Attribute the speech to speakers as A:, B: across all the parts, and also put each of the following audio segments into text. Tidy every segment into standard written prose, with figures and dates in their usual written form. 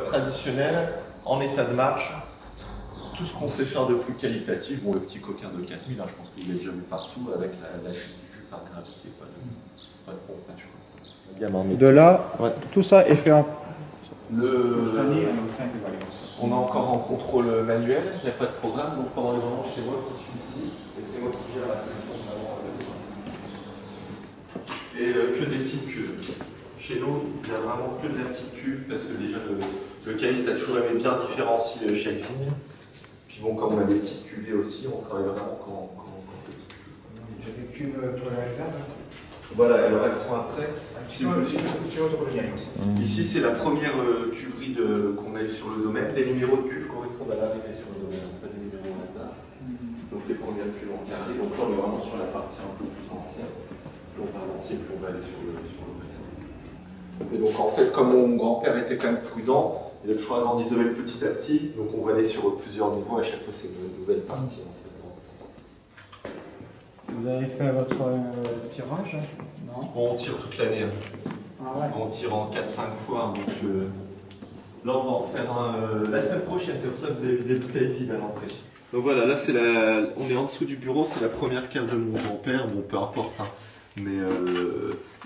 A: traditionnelle, en état de marche. Tout ce qu'on sait faire de plus qualitatif, bon le petit coquin de 4000, hein, je pense que vous l'avez déjà vu partout, avec la chute du jus par gravité, pas de pompage.
B: De là, ouais. Tout ça est fait en...
A: On est encore en contrôle manuel, il n'y a pas de programme, donc pendant les moments, c'est moi qui suis ici, et c'est moi qui gère la pression de la et que des petites cuves. Chez nous, il n'y a vraiment que de la petite cuve, parce que déjà le caviste a toujours aimé bien différencier chaque vigne. Puis bon, comme on a des petites cuvées aussi, on travaille vraiment qu'en petites cuves.
C: Il y a des cuves pour la réserve.
A: Voilà, alors elles sont après. Ici, c'est la première cuverie qu'on a eue sur le domaine. Les numéros de cuves correspondent à l'arrivée sur le domaine, ce pas des numéros au hasard. Donc les premières cuves en carré. Donc là, on est vraiment sur la partie un peu plus ancienne. Plus on va avancer, plus on va aller sur le récent. Et donc en fait, comme mon grand-père était quand même prudent, il a toujours agrandi le domaine petit à petit. Donc on va aller sur plusieurs niveaux. À chaque fois, c'est une nouvelle partie. En fait.
C: Vous avez fait votre tirage? Non.
A: On tire toute l'année.
C: Ah ouais.
A: On tire en 4-5 fois. Donc, là, on va en faire un la semaine prochaine. C'est pour ça que vous avez vu des bouteilles vides à l'entrée. Donc voilà, là, on est en dessous du bureau. C'est la première cave de mon grand-père. Bon, peu importe. Hein. Mais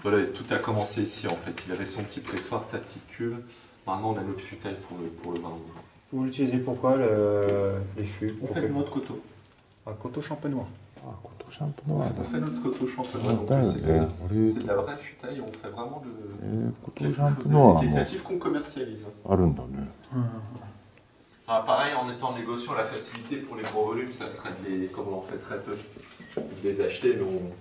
A: voilà, tout a commencé ici en fait. Il avait son petit pressoir, sa petite cuve. Maintenant, on a notre futaille pour le vin.
B: Vous l'utilisez pourquoi les fûts?
A: On fait notre coteau.
B: Un coteau champenois.
A: On fait notre coteau champenois, donc c'est de la vraie futaille, on fait vraiment quelque chose d'assez qualitatif qu'on commercialise. Ah, pareil, en étant négociant, la facilité pour les gros volumes, ça serait comme on en fait très peu, de les acheter, mais on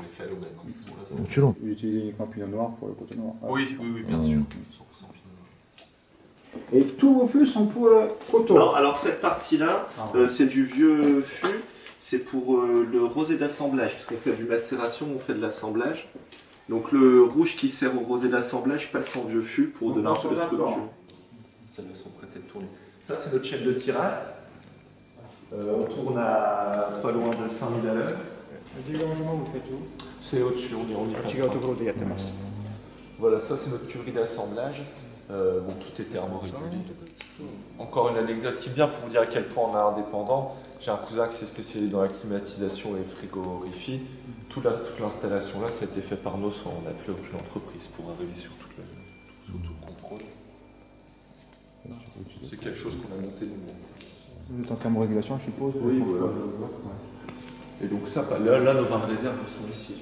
A: les fait nous-mêmes.
B: Vous utilisez uniquement pinot noir pour le coteau noir?
A: Oui, bien sûr, 100% pinot noir.
C: Et tous vos fûts sont pour le coteau?
A: Non, alors cette partie-là, c'est du vieux fût. C'est pour le rosé d'assemblage, parce qu'on fait du macération, on fait de l'assemblage. Donc le rouge qui sert au rosé d'assemblage passe en vieux fût pour donner un peu de structure. Ça me sont prêtés de tourner. Ça c'est notre chaîne de tirage. On tourne à pas loin de 5000 à l'heure.
C: Le dégorgement, vous faites où?
A: C'est au-dessus, on y passe. Voilà, ça c'est notre cuverie d'assemblage. Bon, tout est thermorégulé. Encore une anecdote qui est bien pour vous dire à quel point on est indépendant. J'ai un cousin qui s'est spécialisé dans la climatisation et frigorifique. Toute l'installation là, ça a été fait par nous, on a appelé aucune entreprise pour arriver sur tout le contrôle. C'est quelque chose qu'on a monté nous-mêmes.
B: Vous êtes en thermorégulation, je suppose?
A: Oui, voilà. Et donc ça, là nos vins de réserve sont ici.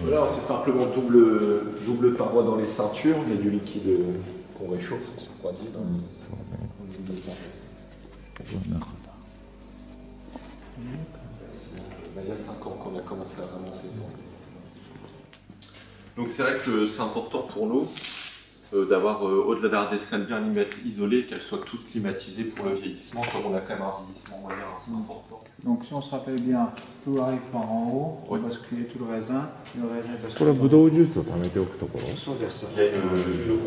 A: Voilà, c'est simplement double paroi dans les ceintures, il y a du liquide qu'on réchauffe, on se refroidit. Il y a 5 ans qu'on a commencé à vraiment s'étendre. Donc c'est vrai que c'est important pour nous d'avoir, au-delà de la vaisselle bien isolée, qu'elle soit toute climatisée pour le vieillissement, comme on a quand même un vieillissement moyen assez important.
C: Donc si on se rappelle bien, tout arrive par en haut, on va basculer tout le raisin bascule.
D: これはブドウジュースを貯めておくところ。
A: Il y a une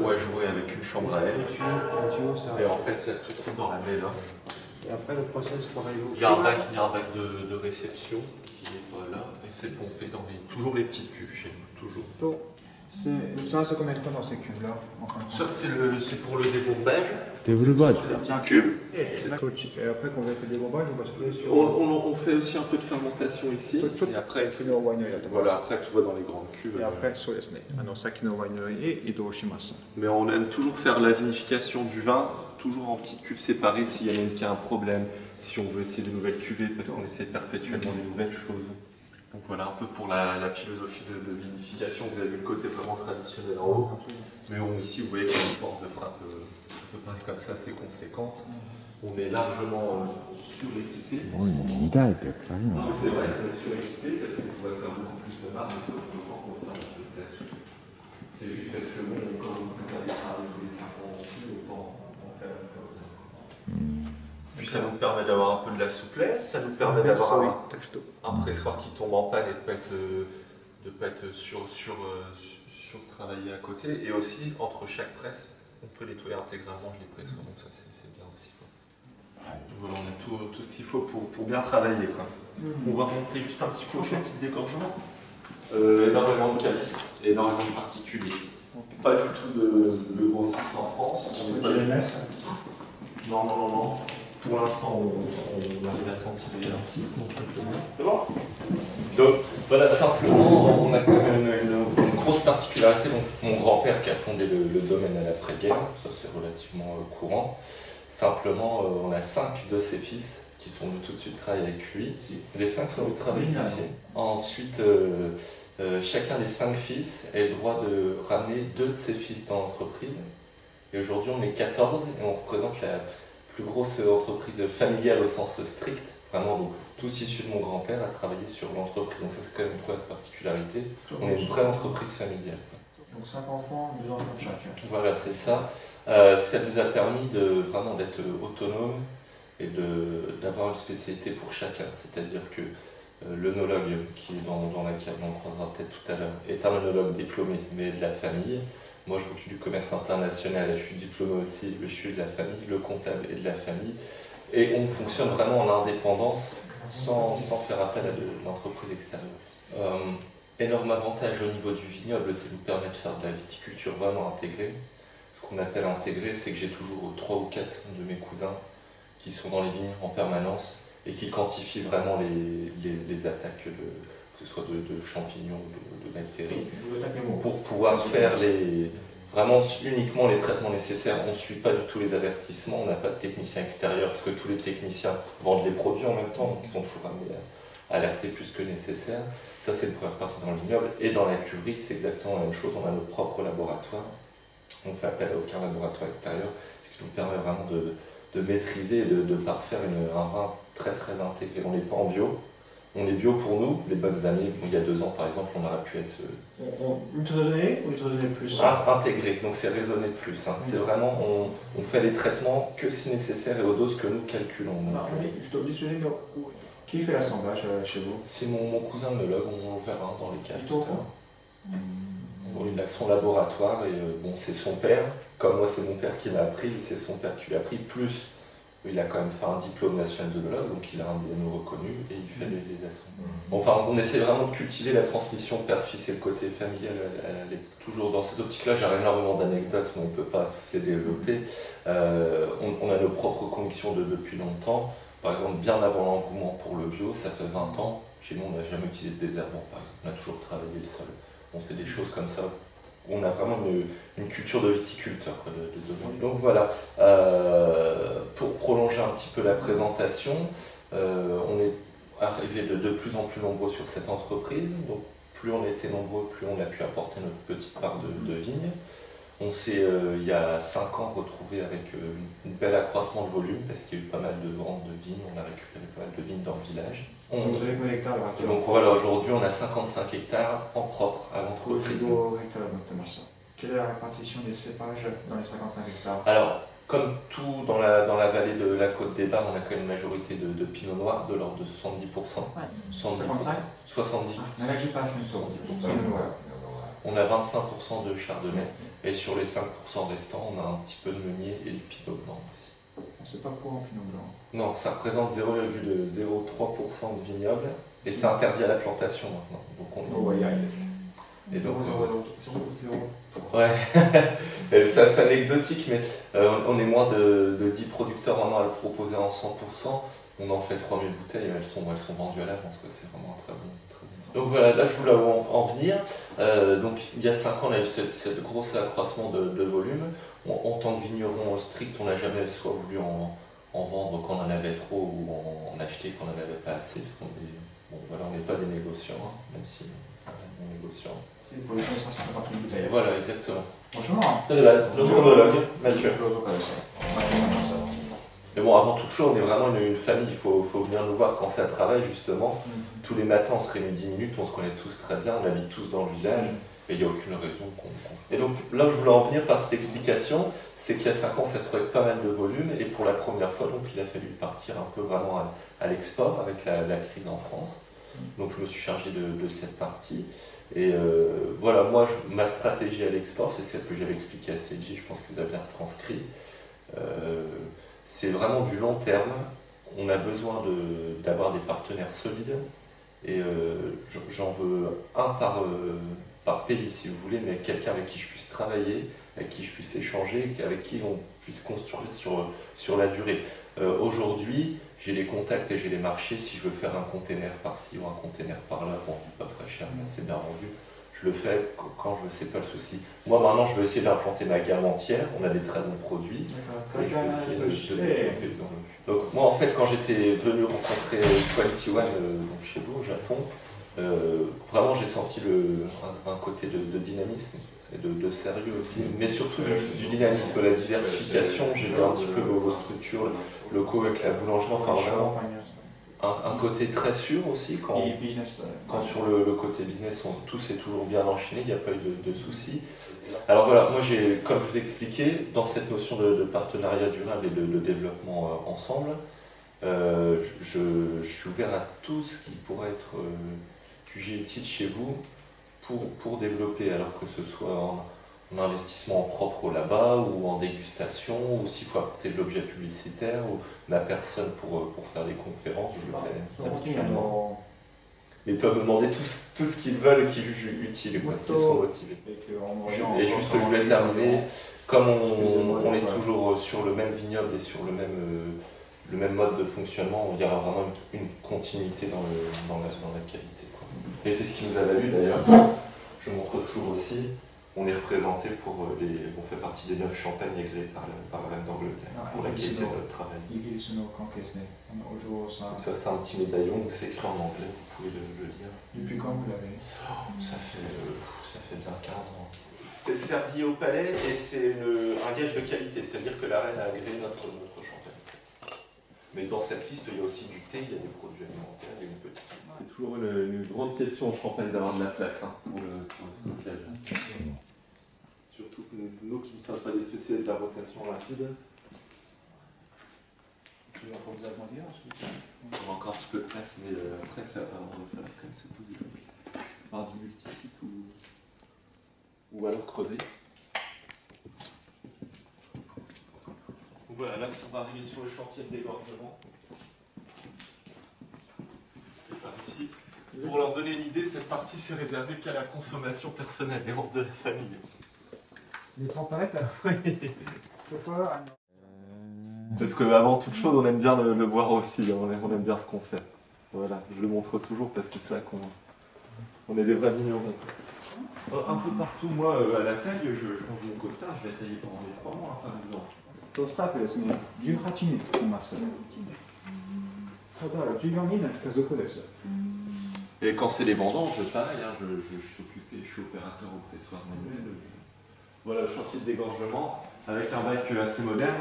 A: roue à jouer avec une chambre à air. Et en fait, ça tout coule dans la mêle.
C: Et après le process pour aller au
A: Il y a un bac de réception qui n'est pas là, et c'est pompé dans toujours les petites cuves chez nous, toujours.
C: Donc, ça c'est combien de temps dans ces cuves-là?
A: Ça, c'est pour le débourbage.
D: テーブルバージョン。
A: C'est des petites cuves.
C: Et après qu'on a fait des bombages, on bascule sur...
A: On fait aussi un peu de fermentation ici, et après, voilà, après tout va dans les grandes cuves.
C: Et après,そうですね。先のワイナリーへ移動します。
A: Mais on aime toujours faire la vinification du vin, toujours en petites cuves séparées s'il y en a une qui a un problème, si on veut essayer de nouvelles cuvées, parce qu'on essaie perpétuellement des nouvelles choses. Donc voilà un peu pour la philosophie de vinification. Vous avez vu le côté vraiment traditionnel en haut, mais ici vous voyez qu'il y a une force de frappe comme ça assez conséquente. On est largement suréquipé.
D: Oui, 2台ってやっぱりいいな。
A: C'est vrai qu'on est suréquipé parce qu'on pourrait faire beaucoup plus de marge, mais c'est autant qu'on fait un peu de station. C'est juste parce que bon, quand on fait des travaux tous les 5 ans, autant en faire un peu. Puis ça nous permet d'avoir un peu de la souplesse, ça nous permet d'avoir un pressoir qui tombe en panne et de ne pas être sur-travaillé à côté. Et aussi, entre chaque presse, on peut nettoyer intégralement les pressoirs, donc ça c'est bien aussi. Quoi. Voilà, on a tout ce qu'il faut pour bien travailler. Quoi. On va remonter juste un petit peu au chantier de dégorgement. Énormément de cavistes, énormément de particuliers. Pas du tout de grossistes en France. On
C: jeunesse.
A: Non, non, non, non. Pour l'instant, on arrive à s'en un site, donc c'est bien. C'est bon. Donc voilà, simplement, on a quand même une grosse particularité. Donc, mon grand-père qui a fondé le domaine à l'après-guerre, ça c'est relativement courant. Simplement, on a 5 de ses fils qui sont venus tout de suite travailler avec lui. Les 5 sont venus travailler ici. Ensuite, chacun des 5 fils a le droit de ramener 2 de ses fils dans l'entreprise. Et aujourd'hui, on est 14 et on représente la plus grosse entreprise familiale au sens strict. Vraiment, donc, tous issus de mon grand-père a travaillé sur l'entreprise. Donc ça, c'est quand même une première particularité. On est une vraie entreprise familiale.
C: Donc 5 enfants, 2 enfants de chacun.
A: Voilà, c'est ça. Ça nous a permis de vraiment d'être autonome et d'avoir une spécialité pour chacun. C'est-à-dire que l'œnologue, qui est dans la cave, on le croisera peut-être tout à l'heure, est un œnologue diplômé, mais de la famille. Moi, je m'occupe du commerce international, je suis diplômé aussi, je suis de la famille, le comptable est de la famille. Et on fonctionne vraiment en indépendance, sans faire appel à de l'entreprise extérieure. Énorme avantage au niveau du vignoble, c'est de nous permettre de faire de la viticulture vraiment intégrée. Ce qu'on appelle intégrée, c'est que j'ai toujours 3 ou 4 de mes cousins qui sont dans les vignes en permanence et qui quantifient vraiment les attaques, que ce soit de champignons ou de bactéries, pour pouvoir faire vraiment uniquement les traitements nécessaires. On ne suit pas du tout les avertissements, on n'a pas de technicien extérieur, parce que tous les techniciens vendent les produits en même temps, donc ils sont toujours amenés à alerter plus que nécessaire. Ça, c'est une première partie dans le vignoble. Et dans la cuverie, c'est exactement la même chose, on a nos propres laboratoires. On ne fait appel à aucun laboratoire extérieur, ce qui nous permet vraiment de maîtriser et de parfaire un vin très très intégré. On n'est pas en bio, on est bio pour nous, les bonnes années. Il y a 2 ans par exemple, on aurait pu être...
C: Ultra-donné ou ultra-donné plus
A: intégré, donc c'est raisonné plus. Hein. C'est vraiment, on fait les traitements que si nécessaire et aux doses que nous calculons.
C: Je dois dire, qui fait l'assemblage chez vous?
A: C'est mon cousin œnologue, on le verra dans les caves. Il a son laboratoire et bon, c'est son père. Comme moi, c'est mon père qui l'a appris, lui, c'est son père qui l'a appris. Plus, il a quand même fait un diplôme national d'œnologue, donc il a un DNO reconnu et il fait les assemblages. Enfin, on essaie vraiment de cultiver la transmission père-fils et le côté familial. Toujours dans cette optique-là, j'ai énormément d'anecdotes, mais on ne peut pas tous les développer. On a nos propres convictions depuis longtemps. Par exemple, bien avant l'engouement pour le bio, ça fait 20 ans, chez nous, on n'a jamais utilisé de désherbant, par exemple. On a toujours travaillé le sol. Bon, c'est des choses comme ça. On a vraiment une culture de viticulteur. Donc voilà, pour prolonger un petit peu la présentation, on est arrivé de plus en plus nombreux sur cette entreprise. Donc plus on était nombreux, plus on a pu apporter notre petite part de vigne. On s'est, il y a 5 ans, retrouvé avec un bel accroissement de volume, parce qu'il y a eu pas mal de ventes de vignes, on a récupéré pas mal de vignes dans le village.
C: Vous avez combien d'hectares là?
A: Donc voilà, aujourd'hui on a 55 hectares en propre à l'entreprise.
C: Quelle est la répartition des cépages dans les 55 hectares?
A: Alors, comme tout dans la vallée de la Côte des Bas, on a quand même une majorité de pinot noir, de l'ordre de 70%.
C: Ouais.
A: 55 70.
C: Mais là, j'ai pas 5 tonnes.
A: On a 25% de chardonnay, et sur les 5% restants, on a un petit peu de meunier et du pinot blanc aussi.
C: C'est pas quoi en pinot blanc?
A: Non, ça représente 0,03% de vignoble, et c'est interdit à la plantation maintenant. Donc on est... Et donc, ouais, c'est anecdotique, mais on est moins de 10 producteurs en an à le proposer en 100%. On en fait 3000 bouteilles, et elles sont vendues à l'avance, c'est vraiment un très bon. Donc voilà, là je voulais en venir. Donc il y a 5 ans, on a eu ce gros accroissement de volume. En tant que vigneron strict, on n'a jamais soit voulu en vendre quand on en avait trop ou en acheter quand on n'en avait pas assez, parce qu'on n'est pas des négociants, hein, même si on est des négociants.
C: C'est une production de 150 000 bouteilles.
A: Voilà, exactement.
C: Bonjour.
A: Notre monologue, Mathieu. Mais bon, avant toute chose, on est vraiment une famille, il faut venir nous voir quand ça travaille, justement. Tous les matins, on se réunit 10 minutes, on se connaît tous très bien, on habite tous dans le village, et il n'y a aucune raison qu'on... Et donc, là où je voulais en venir par cette explication, c'est qu'il y a 5 ans, ça trouvait pas mal de volume, et pour la première fois, donc, il a fallu partir un peu vraiment à l'export, avec la crise en France. Donc, je me suis chargé de cette partie. Et voilà, moi, ma stratégie à l'export, c'est celle que j'avais expliquée à CG, je pense que vous avez bien retranscrit. C'est vraiment du long terme, on a besoin d'avoir des partenaires solides, et j'en veux un par pays si vous voulez, mais quelqu'un avec qui je puisse travailler, avec qui je puisse échanger, avec qui on puisse construire sur la durée. Aujourd'hui, j'ai les contacts et j'ai les marchés. Si je veux faire un container par-ci ou un container par-là, bon, pas très cher, mais c'est bien vendu, je le fais quand je ne sais pas le souci. Moi, maintenant, je veux essayer d'implanter ma gamme entière. On a des très bons produits. Et je vais essayer de développer donc, moi, en fait, quand j'étais venu rencontrer 21 donc chez vous, au Japon, vraiment, j'ai senti un côté de dynamisme et de sérieux aussi, mais surtout du dynamisme, la diversification. J'ai vu un petit peu vos structures locaux avec la boulangerie, enfin vraiment un côté très sûr aussi, quand sur le côté business, tout s'est toujours bien enchaîné, il n'y a pas eu de soucis. Alors voilà, moi comme je vous ai expliqué, dans cette notion de partenariat durable et de développement ensemble, je suis ouvert à tout ce qui pourrait être jugé utile chez vous pour développer, alors que ce soit en investissement propre là-bas, ou en dégustation, ou s'il faut apporter de l'objet publicitaire, ou ma personne pour faire des conférences, je le fais habituellement. Mais ils peuvent me demander tout ce qu'ils veulent, qu'ils jugent utile, s'ils sont motivés. Et juste, je voulais terminer, comme on est toujours sur le même vignoble et sur le même mode de fonctionnement, il y aura vraiment une continuité dans la qualité, quoi. Et c'est ce qui nous a valu d'ailleurs, je montre toujours aussi, on est représenté on fait partie des 9 champagnes agréés par la Reine d'Angleterre, pour la qualité de notre travail. Donc ça c'est un petit médaillon, donc c'est écrit en anglais, vous pouvez le lire.
C: Depuis quand vous l'avez?
A: Ça fait bien 15 ans. C'est servi au palais et c'est un gage de qualité, c'est-à-dire que la Reine a agréé notre champagne. Mais dans cette liste, il y a aussi du thé, il y a des produits alimentaires, il y a une petite liste. C'est toujours une grande question en Champagne d'avoir de la place pour le stockage. Surtout que nous qui ne sommes pas des spécialistes de la rotation rapide.
C: Tu vas pas vous agrandir?
A: On a encore un petit peu de place, mais après, on va falloir quand même se poser par du multisite ou alors creuser. Voilà, là on va arriver sur le chantier de dégorgement. Par ici. Pour leur donner une idée, cette partie c'est réservé qu'à la consommation personnelle et hors de la famille.
C: Les 30 palettes?
A: Oui. Parce qu'avant toute chose, on aime bien le boire aussi, on aime bien ce qu'on fait. Voilà, je le montre toujours parce que c'est là qu'on est des vrais vignerons. Un peu partout, moi, à la taille, je change mon costard, je vais tailler pendant les 3 mois, par exemple.
C: とスタッフですね、18人います。ただ、14人の家族です。
A: Et quand c'est les vendanges, pareil, je suis occupé, je suis opérateur au pressoir manuel. Voilà le chantier de dégorgement avec un bac assez moderne.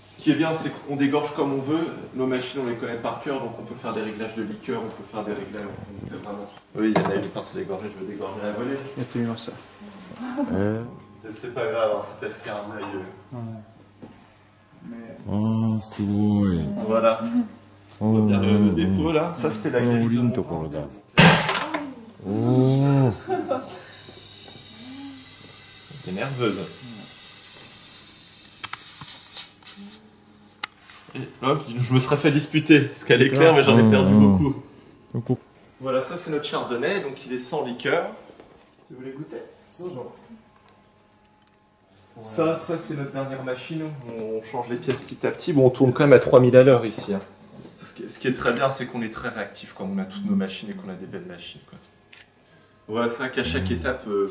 A: Ce qui est bien, c'est qu'on dégorge comme on veut. Nos machines, on les connaît par cœur, donc on peut faire des réglages de liqueur, on peut faire des réglages, on fait vraiment tout. Oui, il y en a une pince dégorgée, je veux dégorger la volée. C'est pas grave, hein, c'est parce qu'il y a un œil.
D: Ah, すごい。
A: Voilà. On va dire le dépôt là. Ça, c'était la guérite de mon
D: port.
A: C'est nerveuse. Et, hop, je me serais fait disputer, parce qu'elle est claire, mais j'en ai perdu beaucoup. Voilà, ça c'est notre chardonnay, donc il est sans liqueur. Vous voulez goûter? Ça c'est notre dernière machine, on change les pièces petit à petit. Bon, on tourne quand même à 3000 à l'heure ici. Hein. Ce qui est très bien, c'est qu'on est très réactif quand on a toutes nos machines et qu'on a des belles machines, quoi. Voilà, c'est vrai qu'à chaque étape, je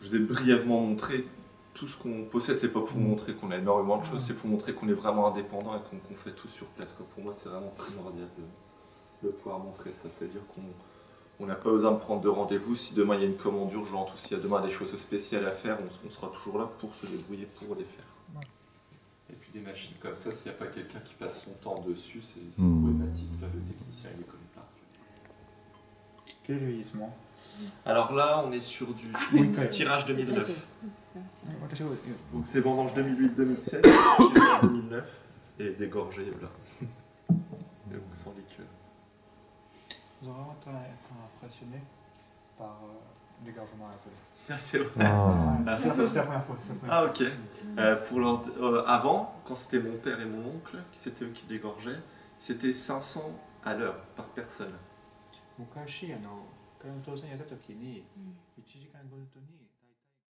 A: vous ai brièvement montré tout ce qu'on possède. C'est pas pour montrer qu'on a énormément de choses, c'est pour montrer qu'on est vraiment indépendant et qu'on fait tout sur place, quoi. Pour moi, c'est vraiment primordial de pouvoir montrer ça. C'est-à-dire qu'on n'a pas besoin de prendre de rendez-vous. Si demain il y a une commande urgente ou s'il y a demain des choses spéciales à faire, on sera toujours là pour se débrouiller pour les faire. Et puis des machines comme ça, s'il n'y a pas quelqu'un qui passe son temps dessus, c'est problématique. Là, le technicien, il les connaît pas.
C: Quel vieillissement?
A: Alors là, on est sur du tirage 2009. Donc c'est vendange 2008-2007, tirage 2009 et dégorgé là. Et donc sans liqueur.
C: Vous aurez vraiment été impressionné par l'égorgement à la poêle.
A: Ah, c'est vrai.
C: C'est la première fois.
A: Ah ok. Avant, quand c'était mon père et mon oncle, c'était eux qui dégorgeaient, c'était 500 à l'heure par personne.
C: 昔、カウントさんやった時に、1時間ごとに